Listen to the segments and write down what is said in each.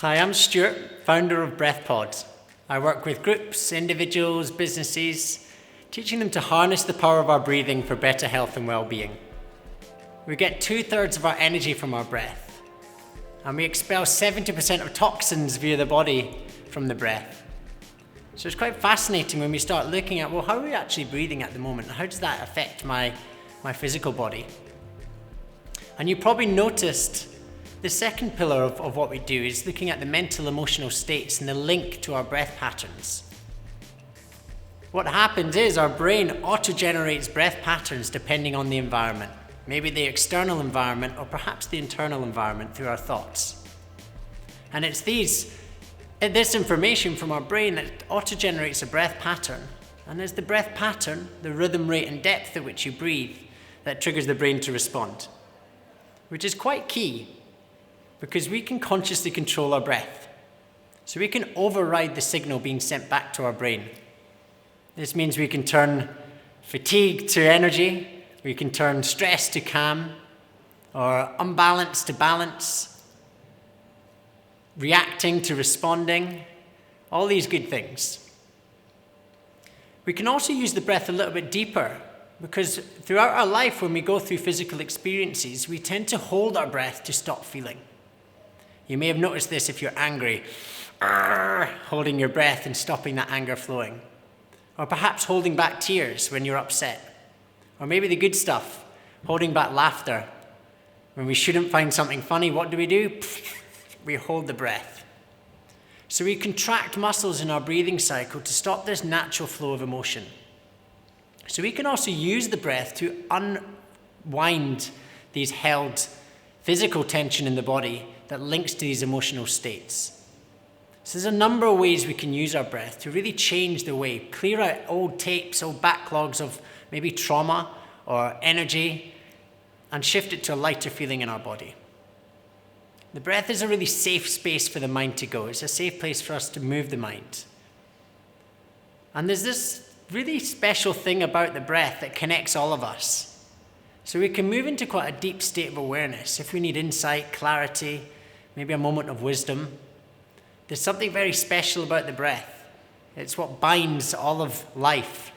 Hi, I'm Stuart, founder of Breathpod. I work with groups, individuals, businesses, teaching them to harness the power of our breathing for better health and well-being. We get 2/3 of our energy from our breath, and we expel 70% of toxins via the body from the breath. So it's quite fascinating when we start looking at, well, how are we actually breathing at the moment? How does that affect my physical body? And you probably noticed the second pillar of what we do is looking at the mental, emotional states and the link to our breath patterns. What happens is our brain auto-generates breath patterns depending on the environment, maybe the external environment or perhaps the internal environment through our thoughts. And it's this information from our brain that auto-generates a breath pattern. And it's the breath pattern, the rhythm, rate and depth at which you breathe that triggers the brain to respond, which is quite key because we can consciously control our breath. So we can override the signal being sent back to our brain. This means we can turn fatigue to energy, we can turn stress to calm, or unbalance to balance, reacting to responding, all these good things. We can also use the breath a little bit deeper because throughout our life when we go through physical experiences, we tend to hold our breath to stop feeling. You may have noticed this if you're angry, holding your breath and stopping that anger flowing. Or perhaps holding back tears when you're upset. Or maybe the good stuff, holding back laughter. When we shouldn't find something funny, what do? We hold the breath. So we contract muscles in our breathing cycle to stop this natural flow of emotion. So we can also use the breath to unwind these held physical tension in the body that links to these emotional states. So there's a number of ways we can use our breath to really change the way, clear out old tapes, old backlogs of maybe trauma or energy, and shift it to a lighter feeling in our body. The breath is a really safe space for the mind to go. It's a safe place for us to move the mind. And there's this really special thing about the breath that connects all of us. So we can move into quite a deep state of awareness if we need insight, clarity, maybe a moment of wisdom. There's something very special about the breath. It's what binds all of life.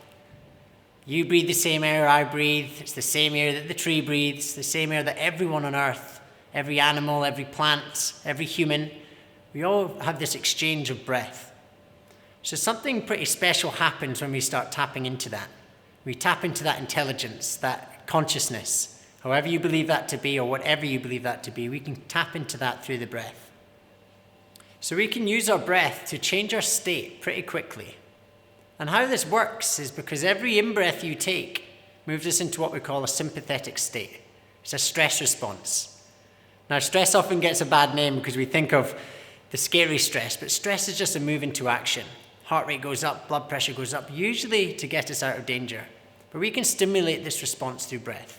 You breathe the same air I breathe. It's the same air that the tree breathes, the same air that everyone on earth, every animal, every plant, every human, we all have this exchange of breath. So something pretty special happens when we start tapping into that. We tap into that intelligence, that consciousness. However you believe that to be or whatever you believe that to be, we can tap into that through the breath. So we can use our breath to change our state pretty quickly. And how this works is because every in-breath you take moves us into what we call a sympathetic state. It's a stress response. Now, stress often gets a bad name because we think of the scary stress, but stress is just a move into action. Heart rate goes up, blood pressure goes up, usually to get us out of danger. But we can stimulate this response through breath.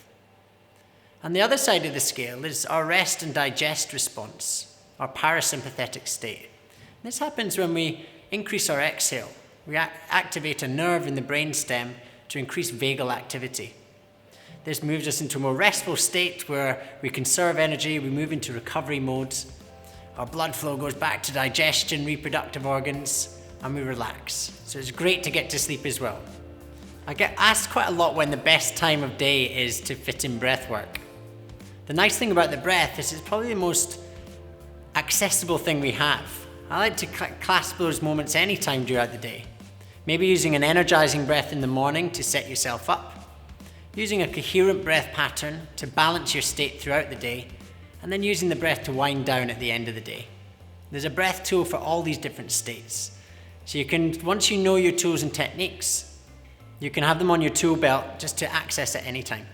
And the other side of the scale is our rest and digest response, our parasympathetic state. This happens when we increase our exhale. We activate a nerve in the brainstem to increase vagal activity. This moves us into a more restful state where we conserve energy, we move into recovery modes. Our blood flow goes back to digestion, reproductive organs, and we relax. So it's great to get to sleep as well. I get asked quite a lot when the best time of day is to fit in breath work. The nice thing about the breath is it's probably the most accessible thing we have. I like to clasp those moments anytime throughout the day. Maybe using an energizing breath in the morning to set yourself up, using a coherent breath pattern to balance your state throughout the day, and then using the breath to wind down at the end of the day. There's a breath tool for all these different states. So you can, once you know your tools and techniques, you can have them on your tool belt just to access at any time.